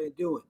you doing?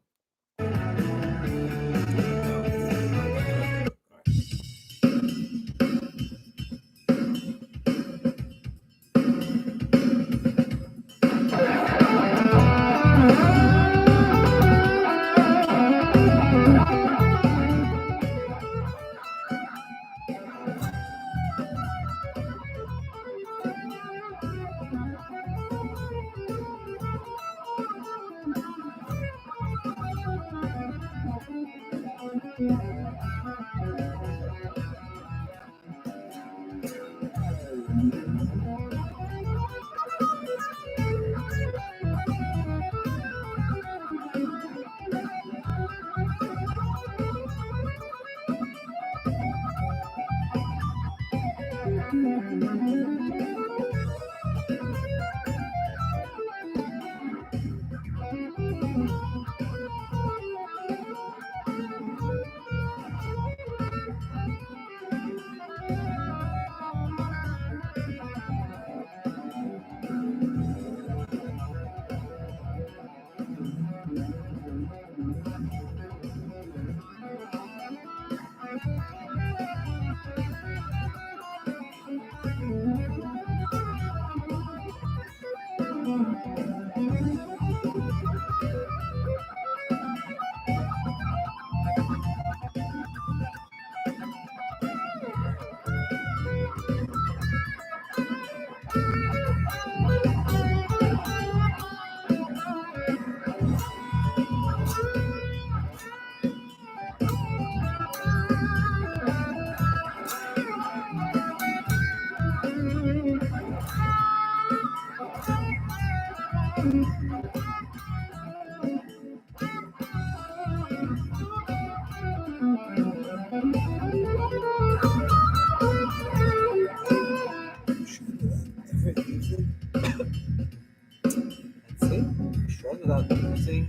Let's see. Shred without using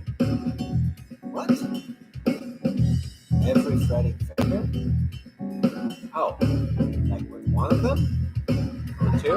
what? Every fretting finger? Oh, like with one of them? Or two?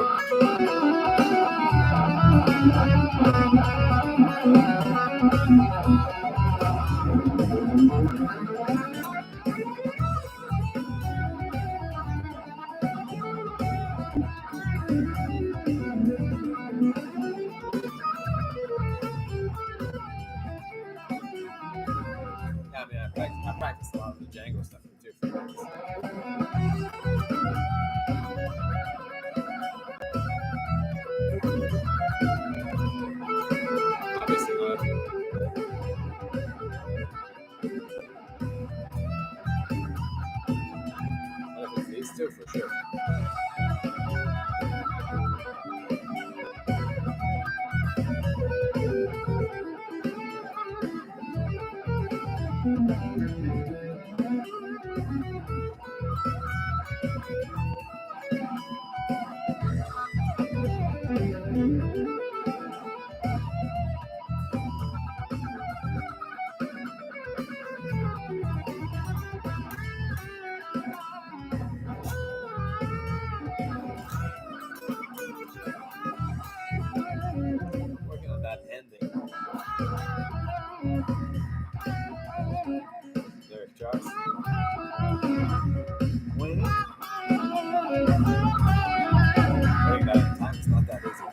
Yeah, I mean, I practice a lot of the Django stuff with 2 fingers. Obviously not. But if it's these 2, for sure. Working on that ending. Derek Jarvis. Waiting. Putting that in time is not that easy.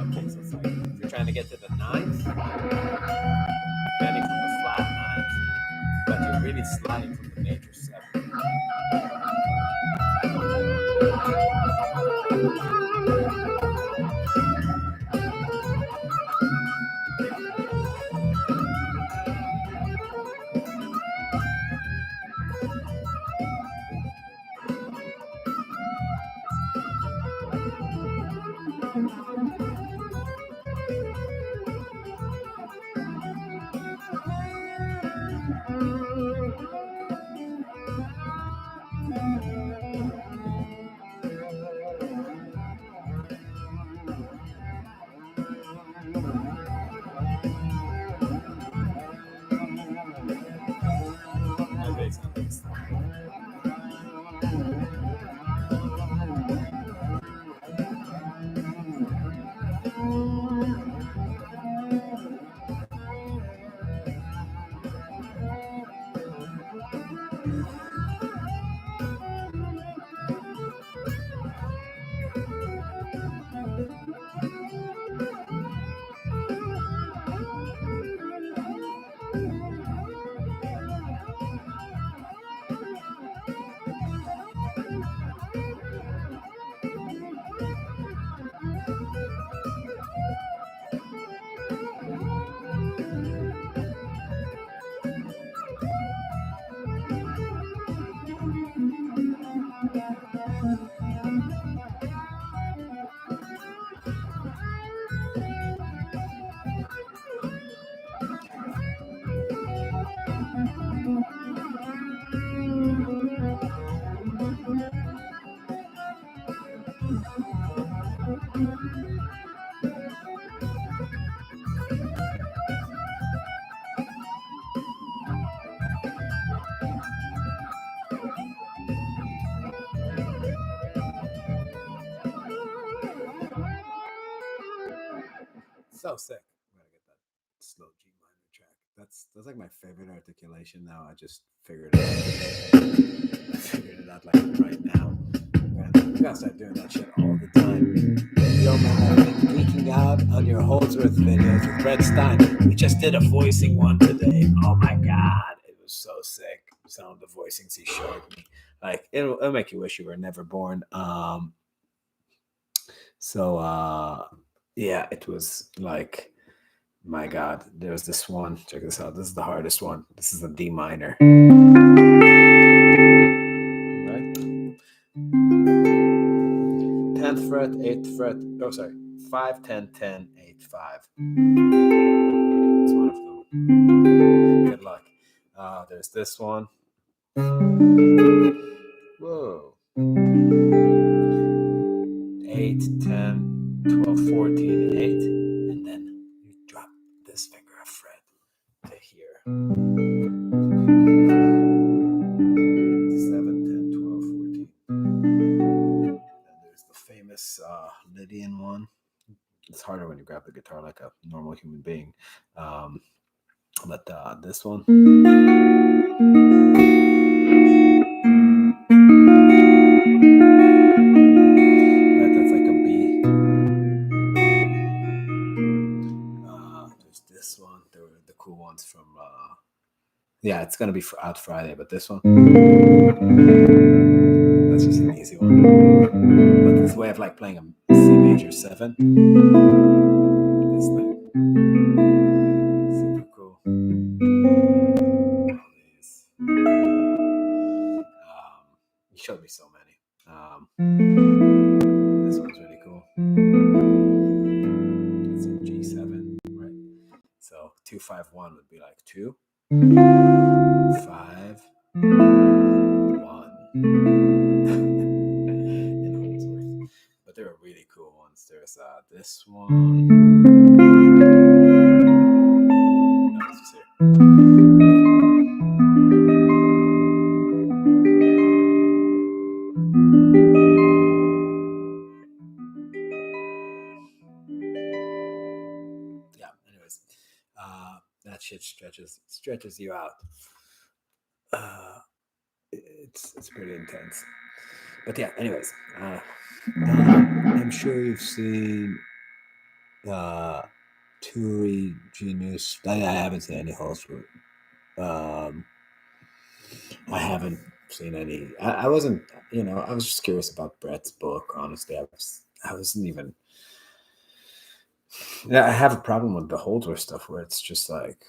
Okay, so it's like if you're trying to get to the ninth, bending from the flat ninth, but you're really sliding from the major seventh. My bass on this. So sick. I'm gonna get that slow G minor track. That's like my favorite articulation now. I just figured it out. I figured it out like right now. Man, you gotta start doing that shit all the time. Yo, man, I've been geeking out on your Holdsworth videos with Brett Stein. We just did a voicing one today. Oh my god, it was so sick. Some of the voicings he showed me, like it'll make you wish you were never born. Yeah, it was like, my god, there was this one. Check this out. This is the hardest one. This is a D minor. Right? 10th fret, 8th fret. Oh, sorry. 5, 10, 10, 8, 5. It's one of them. Good luck. There's this one. Whoa. 8, 10, 12, 14, 8. And then you drop this finger a fret to here. 7, 10, 12, 14. And there's the famous Lydian one. It's harder when you grab the guitar like a normal human being. But this one. Right, that's like a B. There's this one. There were the cool ones from yeah, it's gonna be out Friday, but this one, that's just an easy one. But this way of like playing a C major 7, this thing, super cool. All these. You showed me so many. This one's really cool. It's a G7, right? So 2, 5, 1 would be like 2, 5, 1. In Holdsworth. But there are really cool ones. There's this one. No, it's just here. Yeah, anyways. That shit stretches you out. It's pretty intense. But yeah, anyways, I'm sure you've seen Turi Genius. I haven't seen any Holdsworth. I haven't seen any. I wasn't, I was just curious about Brett's book. Honestly, I wasn't even. Yeah, I have a problem with the Holdsworth stuff where it's just like,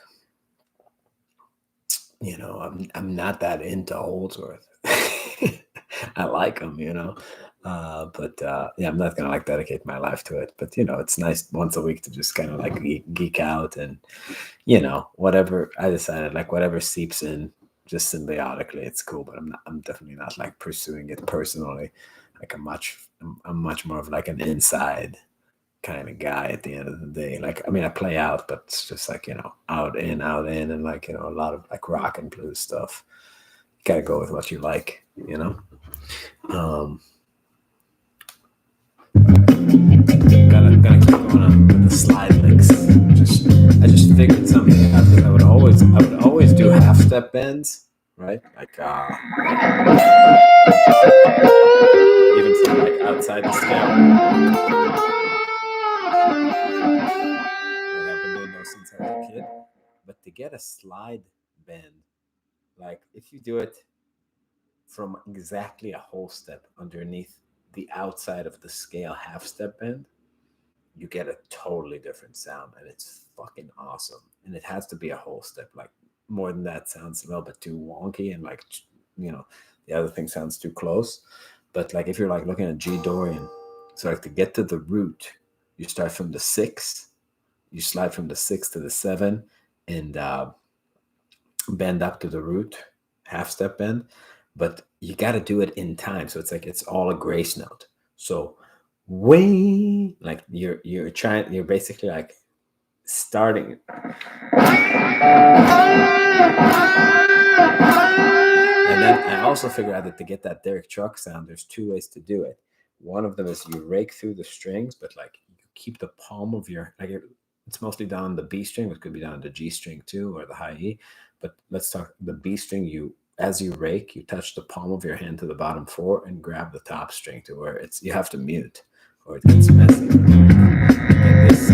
I'm not that into Holdsworth. I like him, but yeah, I'm not gonna like dedicate my life to it. But it's nice once a week to just kind of like geek out and whatever I decided, like whatever seeps in just symbiotically, it's cool. But I'm definitely not like pursuing it personally. Like I'm much more of like an inside kind of guy at the end of the day. Like, I mean, I play out, but it's just like, out in, and like, a lot of like rock and blues stuff. You gotta go with what you like, Gonna keep going on with the slide licks. I just figured something out because I would always do half step bends, right? Like even some like outside the scale. I've been doing those since I was a kid. But to get a slide bend, like if you do it from exactly a whole step underneath the outside of the scale half step bend, you get a totally different sound, and it's fucking awesome. And it has to be a whole step. Like more than that sounds a little bit too wonky, and like the other thing sounds too close. But like if you're like looking at G Dorian, so like to get to the root, you start from the 6, you slide from the 6 to the 7, and bend up to the root, half step bend. But you got to do it in time, so it's like it's all a grace note. So way like you're basically like starting. And then I also figured out that to get that Derek Truck sound, there's 2 ways to do it. One of them is you rake through the strings, but like you keep the palm of your, like it's mostly down the B string, it could be down the G string too, or the high E. But let's talk the B string. As you rake, you touch the palm of your hand to the bottom 4 and grab the top string to where you have to mute or it gets messy. This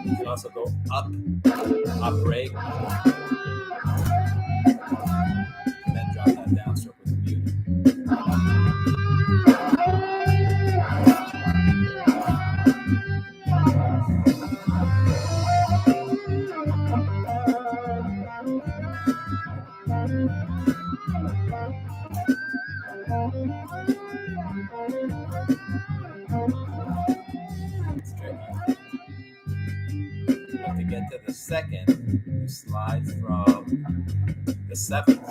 you can also go up rake, and then drop that downstroke with the mute. But to get to the second, you slide from the 7th.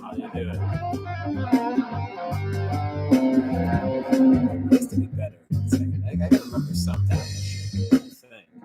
How do you do it? It used to be better. One second. I gotta remember sometime. Thing.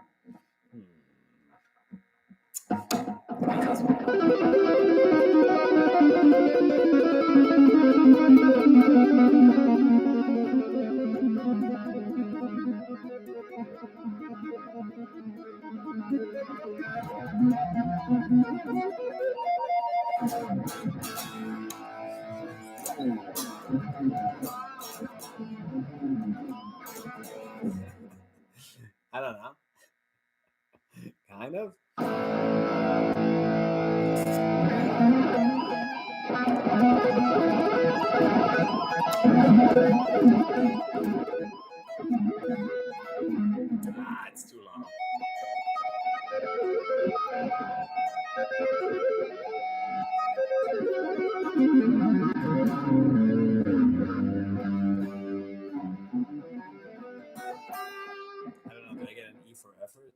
I don't know. Kind of. It's too long. I don't know. Did I get an E for effort?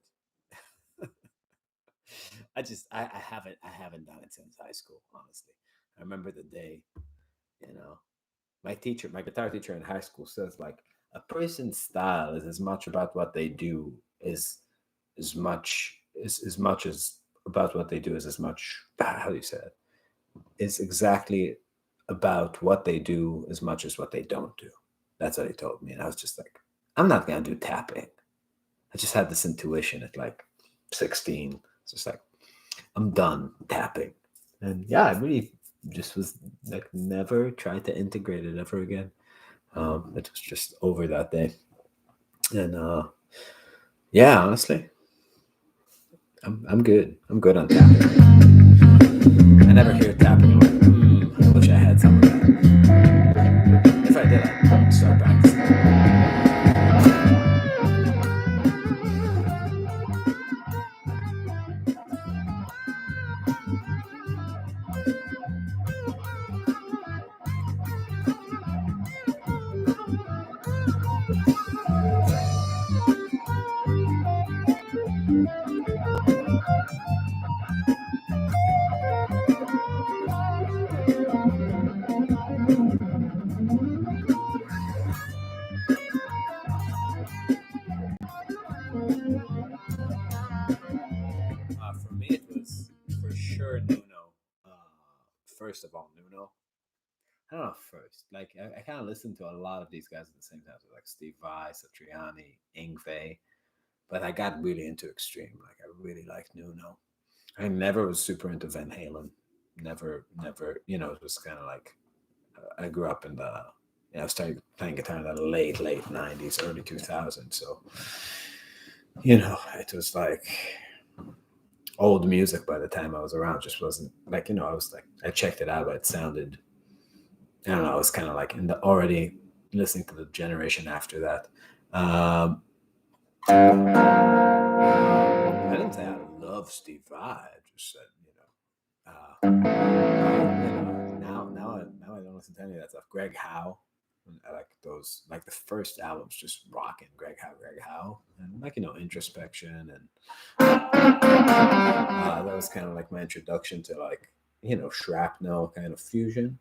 I haven't done it since high school. Honestly, I remember the day. My guitar teacher in high school says like a person's style is as much about what they do as much as about what they do is as much. How do you say it? It's exactly about what they do as much as what they don't do. That's what he told me, and I was just like, I'm not gonna do tapping. I just had this intuition at like 16. It's just like, I'm done tapping. And yeah, I really just was like never tried to integrate it ever again. It was just over that day. And yeah, honestly, I'm good. I'm good on tapping. I never hear tapping. I'm like, I wish I had some of that. If I did, I'd start practicing. For me, it was for sure Nuno. First of all, Nuno. I don't know first. Like I kind of listened to a lot of these guys at the same time, so like Steve Vai, Satriani, Ingve, but I got really into extreme. Like I really liked Nuno. I never was super into Van Halen. Never. It was kind of like I grew up in the. I started playing guitar in the late '90s, early 2000s. So it was like old music by the time I was around. Just wasn't like I was like I checked it out, but it sounded. I don't know. I was kind of like in the already listening to the generation after that. I didn't say I love Steve Vai. I just said, now I don't listen to any of that stuff. Greg Howe, I like those. Like the first album's just rocking. Greg Howe, and like introspection, and that was kind of like my introduction to like shrapnel kind of fusion.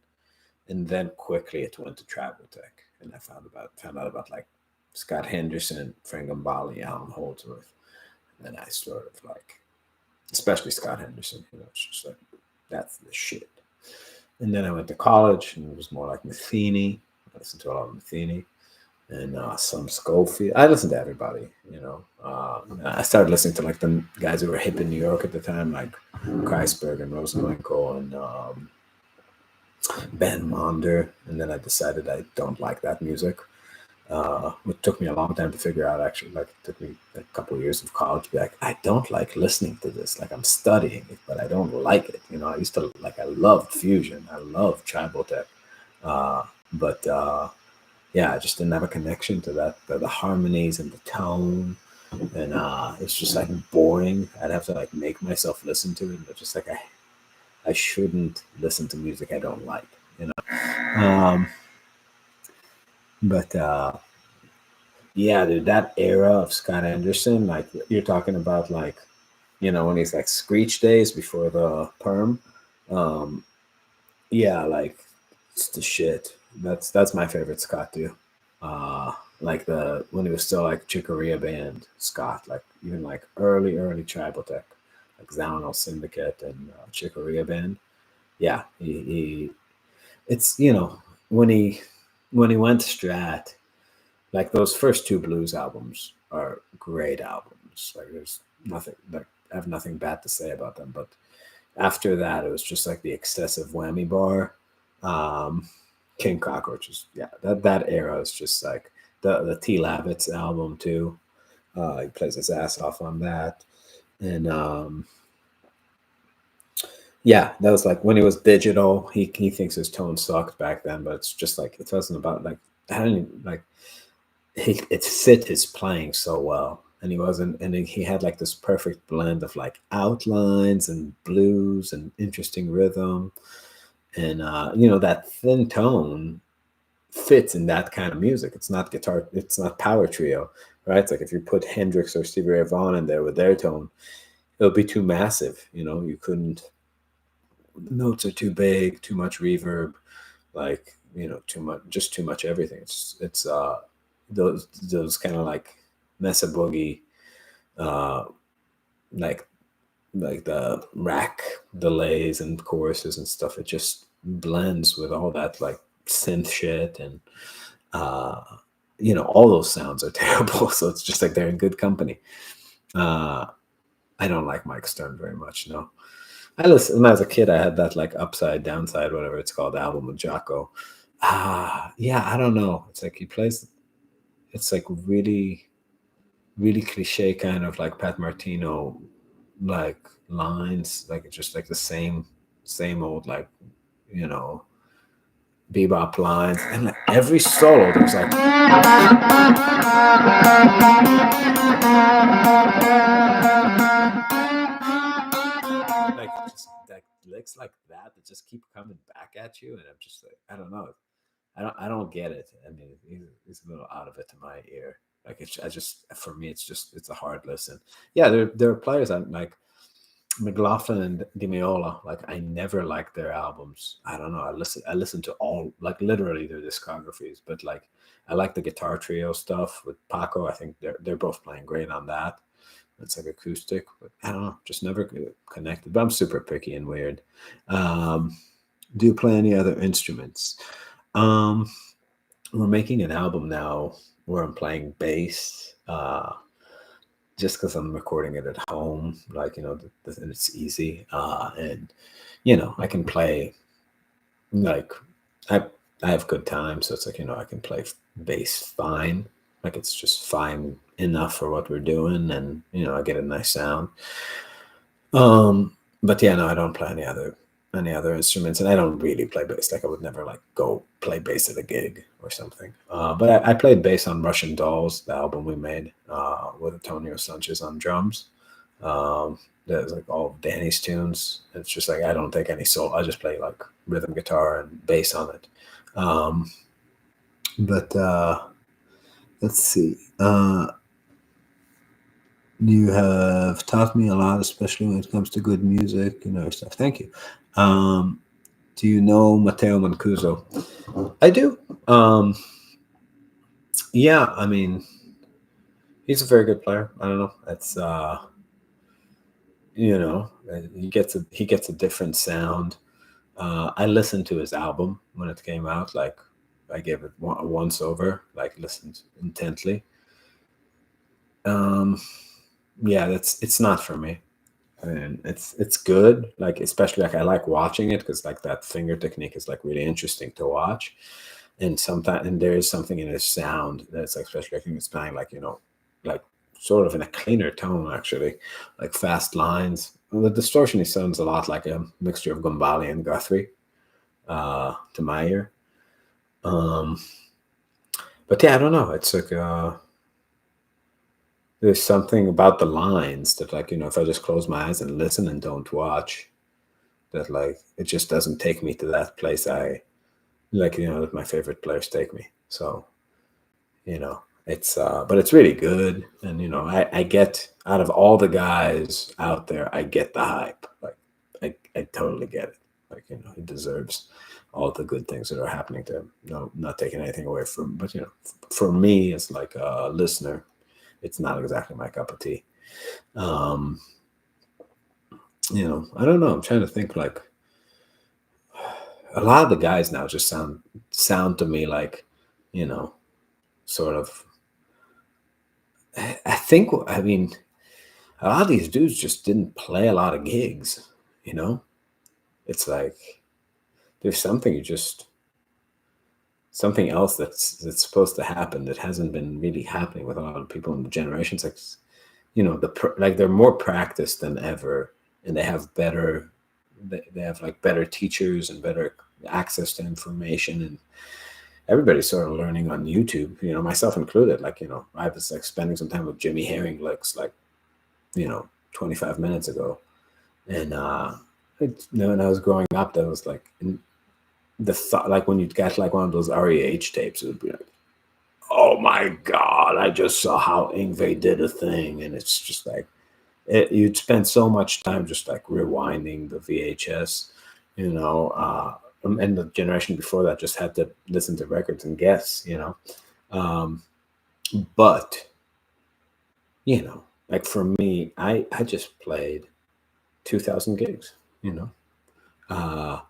And then quickly it went to Tech, and I found out about like Scott Henderson, Frank Gambale, Alan Holdsworth. And then I sort of like, especially Scott Henderson, it's just like, that's the shit. And then I went to college, and it was more like Matheny. I listened to a lot of Matheny and some Schofield. I listened to everybody, I started listening to like the guys who were hip in New York at the time, like Kreisberg and Rosenwinkel and Ben Monder. And then I decided I don't like that music. It took me a long time to figure out. Actually, like it took me a couple of years of college to be like, I don't like listening to this. Like I'm studying it, but I don't like it. I used to like I loved fusion. I loved tribal tech, uh, but yeah, I just didn't have a connection to that. The harmonies and the tone, and it's just like boring. I'd have to like make myself listen to it, but just like I shouldn't listen to music I don't like. Um, but yeah, dude, that era of Scott Anderson, like you're talking about, like when he's like Screech days before the perm. Um, yeah, like it's the shit. That's my favorite Scott too. Like the when he was still like Chicoria band Scott, like even like early tribal tech, like Zounal Syndicate and Chicoria band. Yeah, he it's when he went Strat, like those first two blues albums are great albums. Like there's nothing like I have nothing bad to say about them. But after that, it was just like the excessive whammy bar. Um, King Cockroaches, yeah, that era is just like the T Lavitz album too. He plays his ass off on that, and yeah, that was like when he was digital. He thinks his tone sucked back then, but it's just like it wasn't about like I don't even, like it fit his playing so well, and he wasn't, and he had like this perfect blend of like outlines and blues and interesting rhythm, and that thin tone fits in that kind of music. It's not guitar, it's not power trio, right? It's like if you put Hendrix or Stevie Ray Vaughan in there with their tone, it'll be too massive. You couldn't. The notes are too big, too much reverb, like too much, just too much everything. It's those kind of like mesa boogie, uh like the rack delays and choruses and stuff. It just blends with all that like synth shit, and uh all those sounds are terrible. So it's just like they're in good company. uh I don't like Mike Stern very much, no. I listen when I was a kid. I had that like Upside Downside, whatever it's called, album with Jocko. Yeah, I don't know. It's like he plays. It's like really cliche kind of like Pat Martino, like lines, like it's just like the same old like you know bebop lines, and like every solo there's like just like licks like that just keep coming back at you, and I'm just like I don't know. I don't get it. I mean, he's a little out of it to my ear. Like I just for me, it's a hard listen. Yeah, there are players I like McLaughlin and Dimiola. Like I never liked their albums. I don't know. I listen to all like literally their discographies, but like I like the guitar trio stuff with Paco. I think they're both playing great on that. It's like acoustic, but I don't know, just never connected. But I'm super picky and weird. Um, do you play any other instruments? Um, we're making an album now where I'm playing bass, just because I'm recording it at home, like and it's easy, and I can play like I I have good time, so it's like I can play bass fine, like it's just fine enough for what we're doing, and I get a nice sound. But yeah, no, I don't play any other instruments, and I don't really play bass. Like I would never like go play bass at a gig or something. But I played bass on Russian Dolls, the album we made with Antonio Sanchez on drums. There's like all of Danny's tunes. It's just like I don't take any solo. I just play like rhythm guitar and bass on it. But let's see. You have taught me a lot, especially when it comes to good music and other stuff. Thank you. Um, do you know Matteo Mancuso? I do. Yeah, I mean, he's a very good player. I don't know. It's he gets a different sound. I listened to his album when it came out. Like, I gave it a once over. Like, listened intently. Um, yeah, it's not for me. I mean, it's good. Like, especially like I like watching it because like that finger technique is like really interesting to watch. And sometimes, and there is something in his sound that's like, especially I think it's playing like, like sort of in a cleaner tone, actually, like fast lines. The distortion, he sounds a lot like a mixture of Gumbali and Guthrie, to my ear. But yeah, I don't know. It's like, there's something about the lines that, like, if I just close my eyes and listen and don't watch, that like it just doesn't take me to that place I like, that my favorite players take me. So, it's but it's really good. And I get, out of all the guys out there, I get the hype. Like, I totally get it. Like, he deserves all the good things that are happening to him. No, not taking anything away from, but for me as like a listener, it's not exactly my cup of tea. um I don't know, I'm trying to think, like, a lot of the guys now just sound to me like, you know sort of, I think, I mean, a lot of these dudes just didn't play a lot of gigs. you know it's like there's something else that's supposed to happen that hasn't been really happening with a lot of people in the generations. Like, like they're more practiced than ever, and they have they have like better teachers and better access to information, and everybody's sort of learning on YouTube, myself included. Like, I was like spending some time with Jimmy Herring licks, like, 25 minutes ago. And when I was growing up, that was like, the thought, like when you'd get like one of those REH tapes, it would be like, oh my God, I just saw how Ingve did a thing. And it's just like, you'd spend so much time just like rewinding the VHS, and the generation before that just had to listen to records and guess. Um, but like for me, I just played 2,000 gigs. Uh,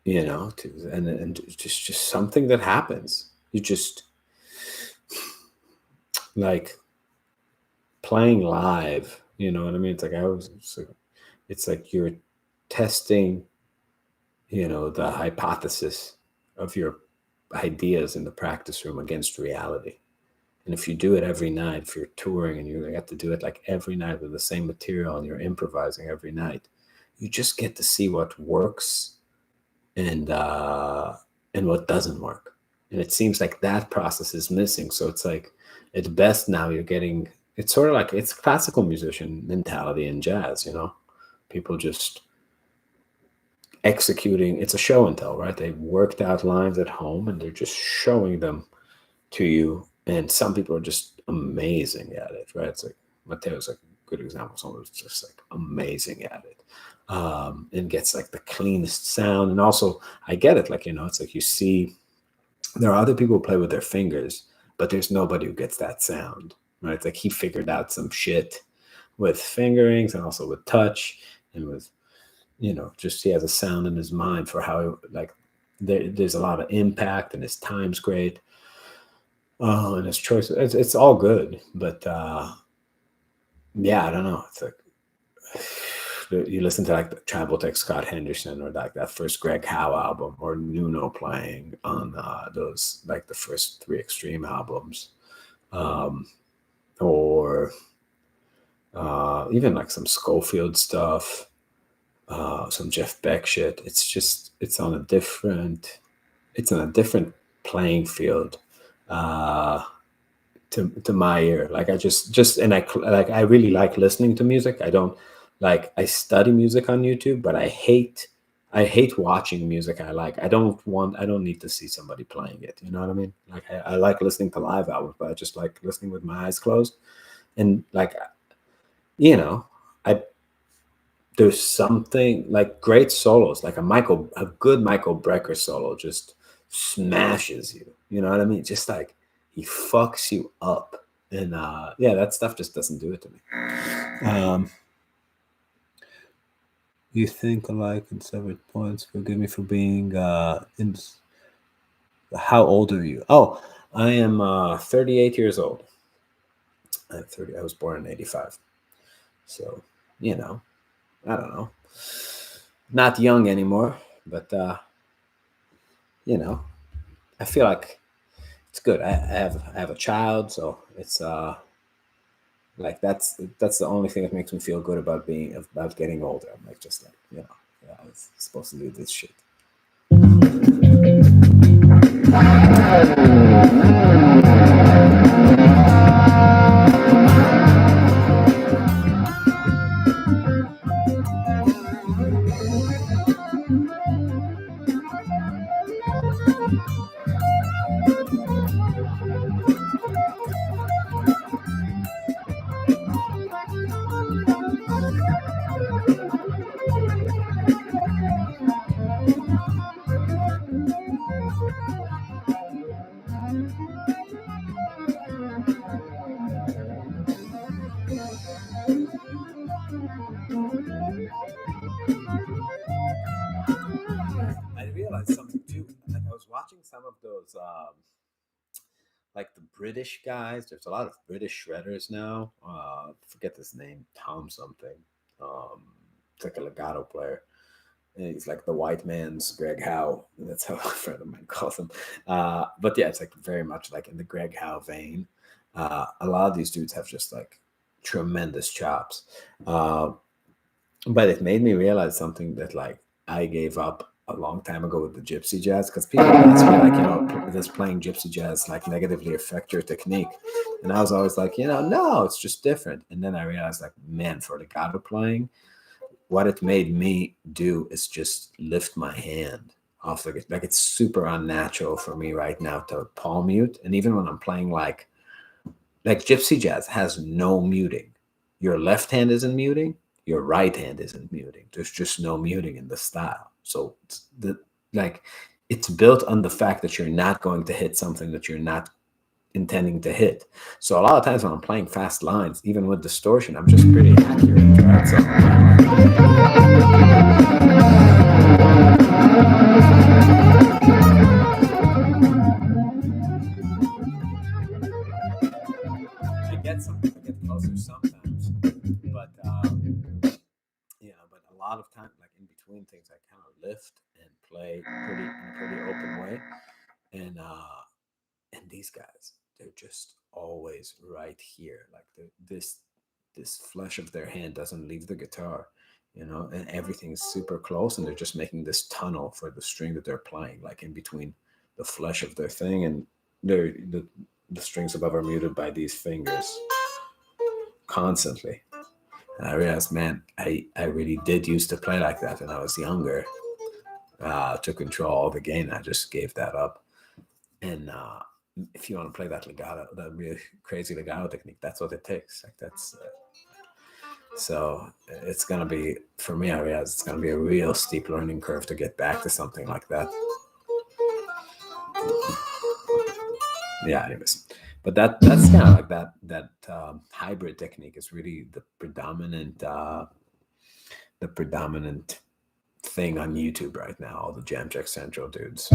and just something that happens. You just like playing live. You know what I mean? It's like it's like you're testing, the hypothesis of your ideas in the practice room against reality. And if you do it every night, if you're touring and you have to do it like every night with the same material and you're improvising every night, you just get to see what works and what doesn't work. And it seems like that process is missing. So it's like, at best now it's sort of like, it's classical musician mentality in jazz. People just executing. It's a show and tell, right? They worked out lines at home and they're just showing them to you. And some people are just amazing at it, right? It's like Mateo's like a good example. Someone who's just like amazing at it, and gets like the cleanest sound. And also, I get it. Like, it's like you see, there are other people who play with their fingers, but there's nobody who gets that sound, right? It's like he figured out some shit with fingerings and also with touch and with, just he has a sound in his mind for how, like, there's a lot of impact and his time's great. Oh, and his choice, it's all good, but yeah, I don't know. It's like you listen to like the Travel Tech Scott Henderson, or like that first Greg Howe album, or Nuno playing on those, like the first 3 Extreme albums, or even like some Schofield stuff, some Jeff Beck shit. It's on a different playing field. To my ear, like I just and I really like listening to music. I study music on YouTube, but I hate watching music. I don't need to see somebody playing it. You know what I mean? Like I like listening to live albums, but I just like listening with my eyes closed. And like, I there's something like great solos, like a good Michael Brecker solo just smashes you. You know what I mean? Just like he fucks you up. And yeah, that stuff just doesn't do it to me. You think alike in several points. Forgive me for being how old are you? Oh, I am 38 years old. I'm 30. I was born in 85. So, I don't know. Not young anymore, but you know, I feel like it's good. I have a child, so it's like that's the only thing that makes me feel good about getting older. I'm like just like yeah, I was supposed to do this shit. I realized something too. Like I was watching some of those, like the British guys. There's a lot of British shredders now. Forget his name, Tom something. It's like a legato player. And he's like the white man's Greg Howe. That's how a friend of mine calls him. But yeah, it's like very much like in the Greg Howe vein. A lot of these dudes have just like tremendous chops. But it made me realize something that like I gave up a long time ago with the gypsy jazz, because people ask me like, does playing gypsy jazz like negatively affect your technique? And I was always like, no, it's just different. And then I realized like, man, for legato playing, what it made me do is just lift my hand off the guitar. Like it's super unnatural for me right now to palm mute. And even when I'm playing like gypsy jazz has no muting. Your left hand isn't muting, your right hand isn't muting. There's just no muting in the style. So it's built on the fact that you're not going to hit something that you're not intending to hit. So a lot of times when I'm playing fast lines, even with distortion, I'm just pretty accurate. Right? So I get closer sometimes, but but a lot of time, like in between things, I kind of lift and play in a pretty open way, and these guys, they're just always right here, like this flesh of their hand doesn't leave the guitar, and everything's super close, and they're just making this tunnel for the string that they're playing, like in between the flesh of their thing, and the strings above are muted by these fingers constantly. And I realized, man, I really did used to play like that when I was younger, to control all the gain. I just gave that up. And if you want to play that legato, that really crazy legato technique, that's what it takes. Like that's so it's gonna be, for me, I realize it's gonna be a real steep learning curve to get back to something like that. Yeah, anyways, but that's kind of like that hybrid technique is really the predominant thing on YouTube right now. All the Jam Jack Central dudes.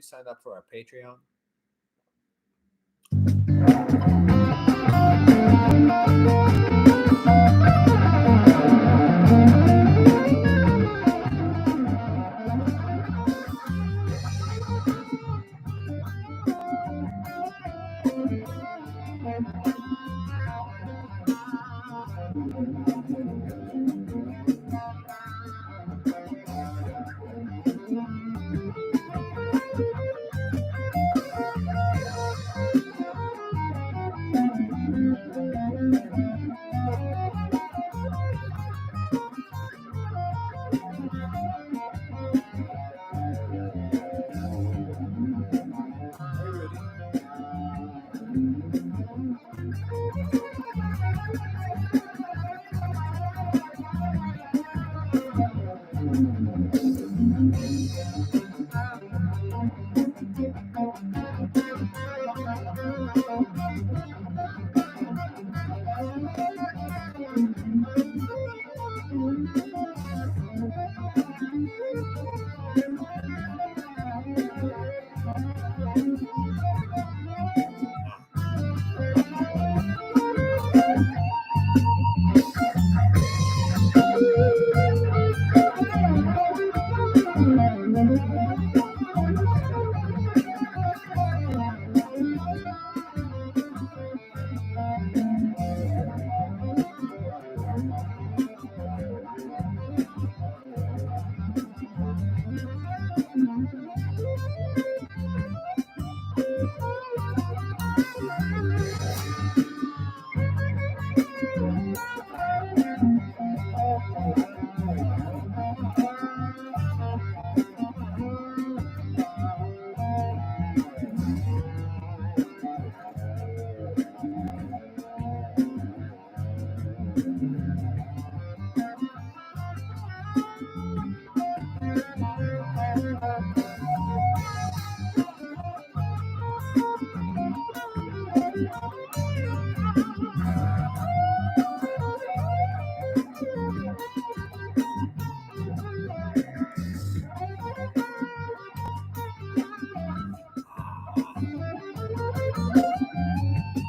signed up for our Patreon?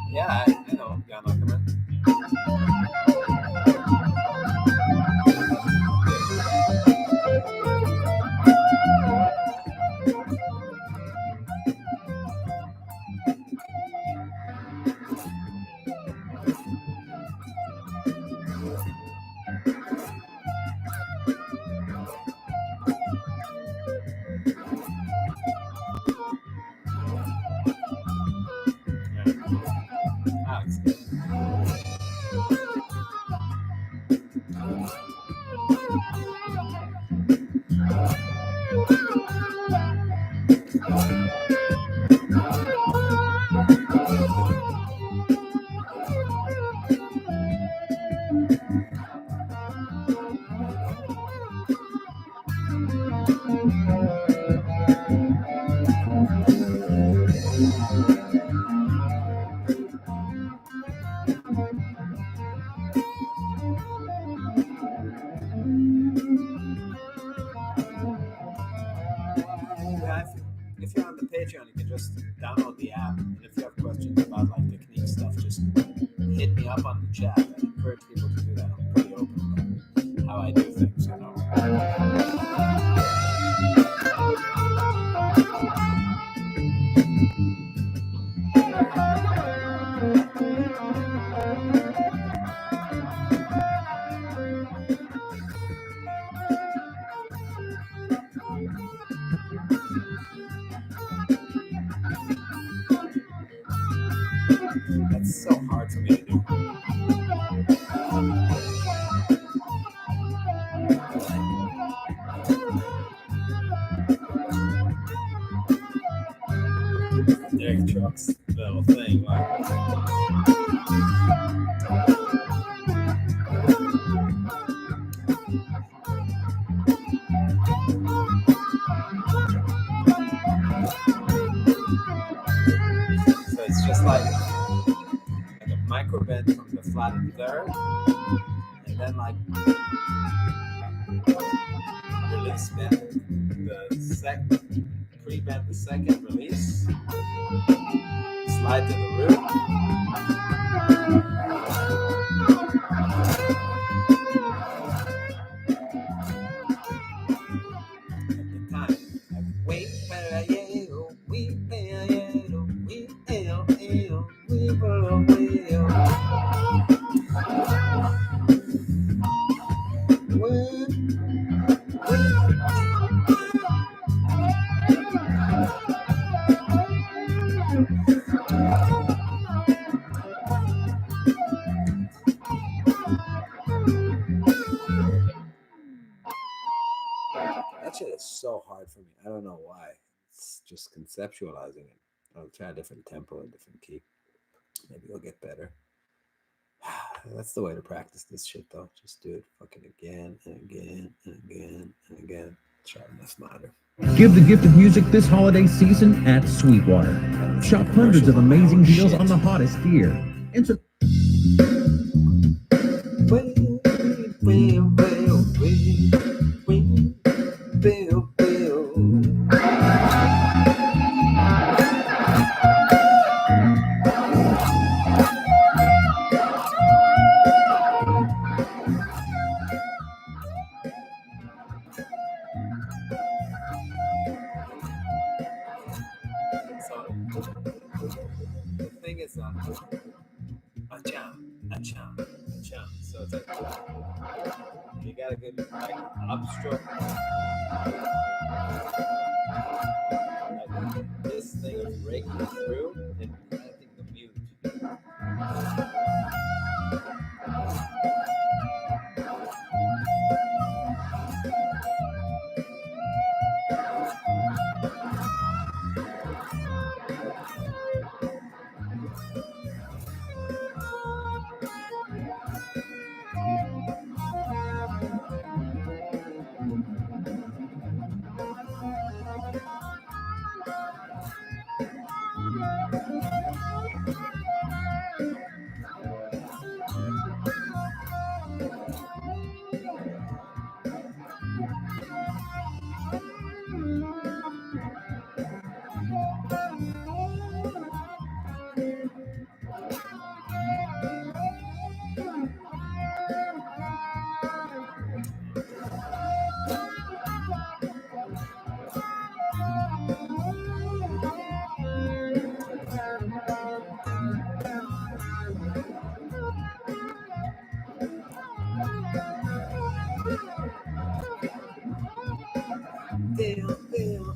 Yeah, I know. Jan Ackerman. Alex. Yeah, if you're on the Patreon, you can just download the app. And if you have questions about like technique stuff, just hit me up on the chat. I encourage people to do that. I'm pretty open about how I do things, you know. That's so hard for me to do. Derek Truck's little thing, like. So it's just like a micro bend from the flatted third, and then like release bend the second pre-bend the second, release, slide to the root. At the time, wait, that shit is so hard for me. I don't know why. It's just conceptualizing it. I'll try a different tempo, a different key. Maybe it'll get better. That's the way to practice this shit, though. Just do it fucking again and again and again and again. Sharpness matter. Give the gift of music this holiday season at Sweetwater. Shop hundreds of amazing deals on the hottest gear. The thing is, so it's like you got a good like upstroke. Like this thing is breaking through and planting the mute.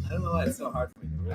I don't know why it's so hard for me to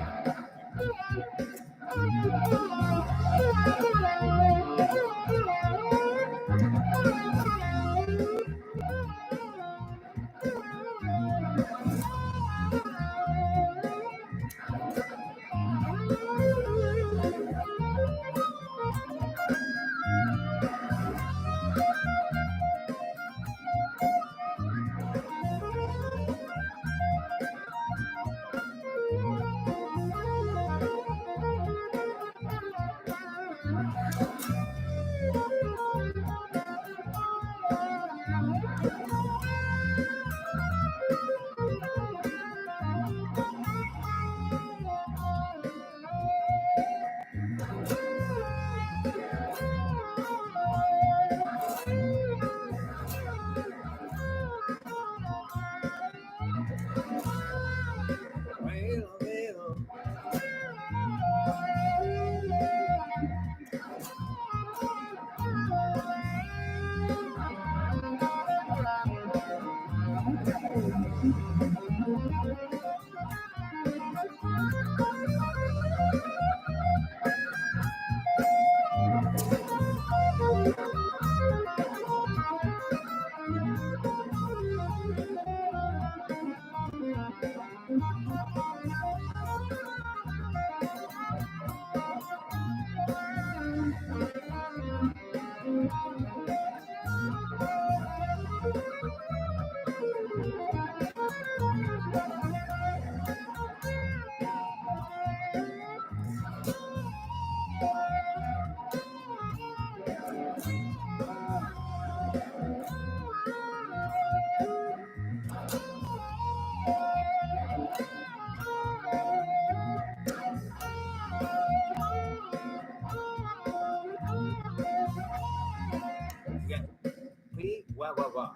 What?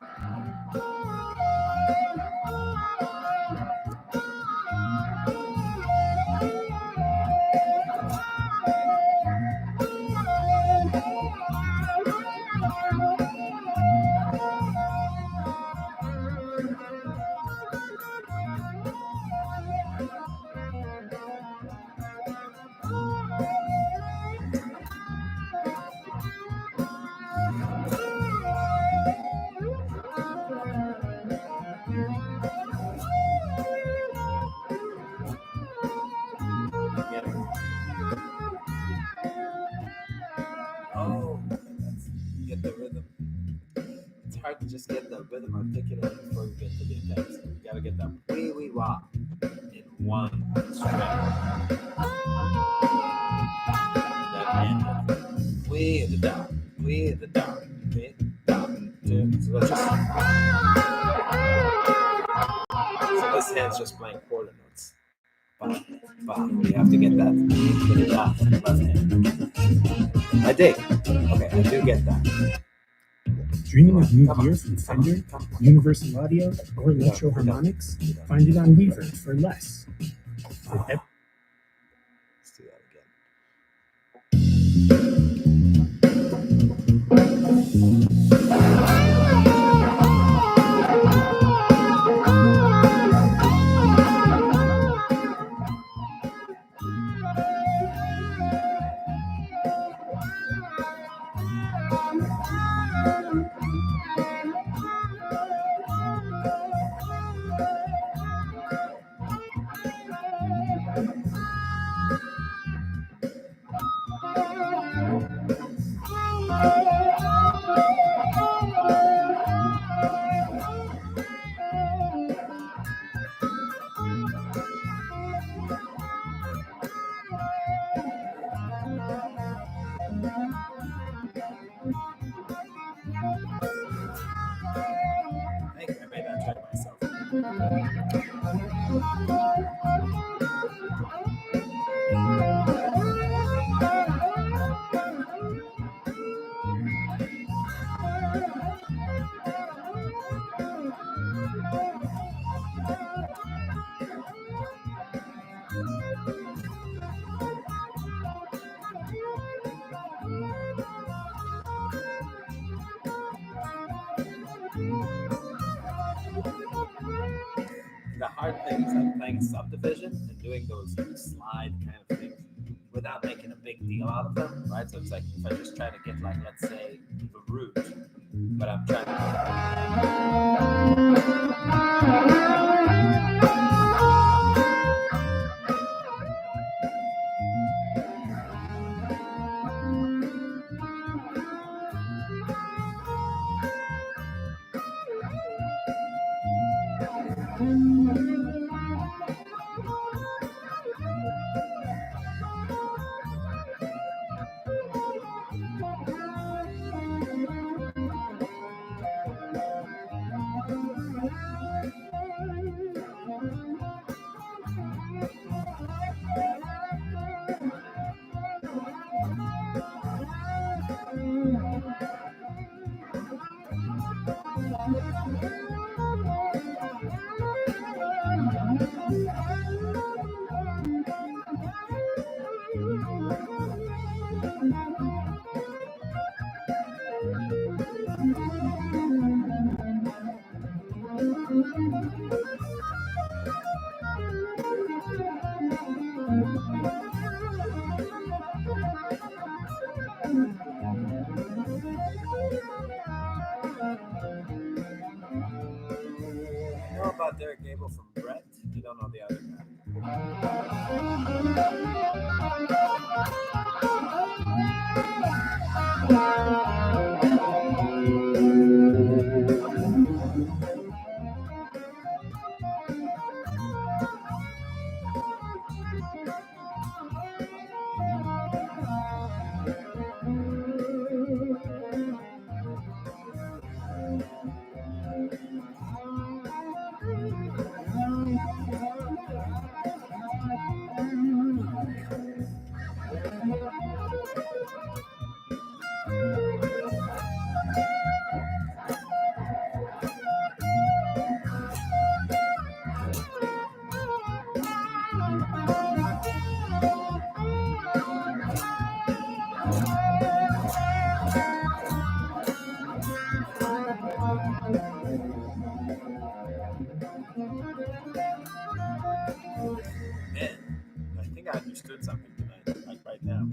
Oh, get the rhythm. It's hard to just get the rhythm articulated before you get to the effects. You gotta get that wee wah in one string. That end. Wee at the dot, wee at the dot, wee dot, two. So let's just. So this hand's just playing quarter notes. Ba, ba. You have to get that wee to the dot from the left hand. I dig. Okay, I do get that. Dreaming of new gear from Fender, Universal Audio, or Electro Harmonics? Find it on Reverb for less. Let's do that again. I think I made that track myself. The hard thing is like playing a subdivision and doing those slide kind of things without making a big deal out of them, right? So it's like if I just try to get like, let's say, the root, but I'm trying to. About Derek Gable from Brett. You don't know the other guy. Man, I think I understood something tonight, like right now.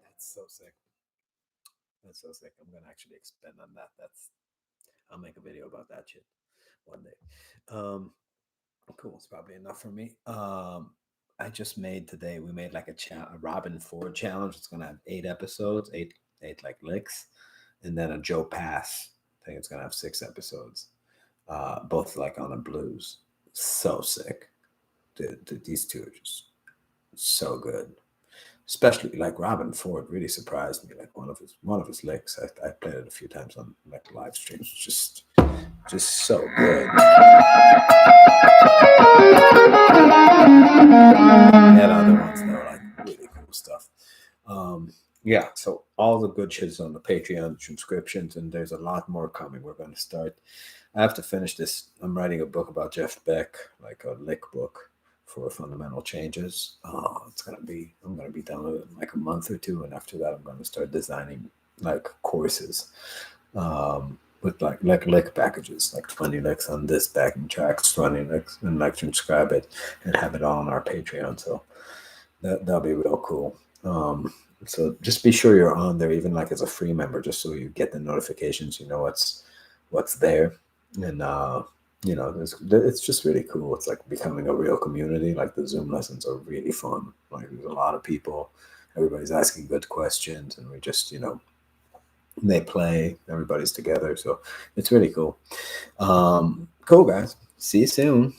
That's so sick. That's so sick. I'm gonna actually expand on that. I'll make a video about that shit one day. Cool. It's probably enough for me. I just made today. We made like a Robin Ford challenge. It's gonna have 8 episodes, eight like licks, and then a Joe Pass. I think it's gonna have 6 episodes. Both like on a blues. So sick. Dude, these two are just so good. Especially like Robin Ford really surprised me. Like one of his licks. I played it a few times on like live streams. Just so good. He had other ones that were like really cool stuff. Yeah, so all the good shit is on the Patreon subscriptions, and there's a lot more coming. We're going to start. I have to finish this. I'm writing a book about Jeff Beck, like a lick book for fundamental changes. I'm gonna be done with it in like a month or two, and after that, I'm going to start designing like courses with like lick packages, like 20 licks on this backing tracks, 20 licks, and like transcribe it and have it all on our Patreon. So that'll be real cool. So just be sure you're on there, even like as a free member, just so you get the notifications, you know what's there. And you know, it's just really cool. It's like becoming a real community. Like the Zoom lessons are really fun. Like there's a lot of people, everybody's asking good questions, and we just, you know, they play, everybody's together. So it's really cool. Cool guys. See you soon.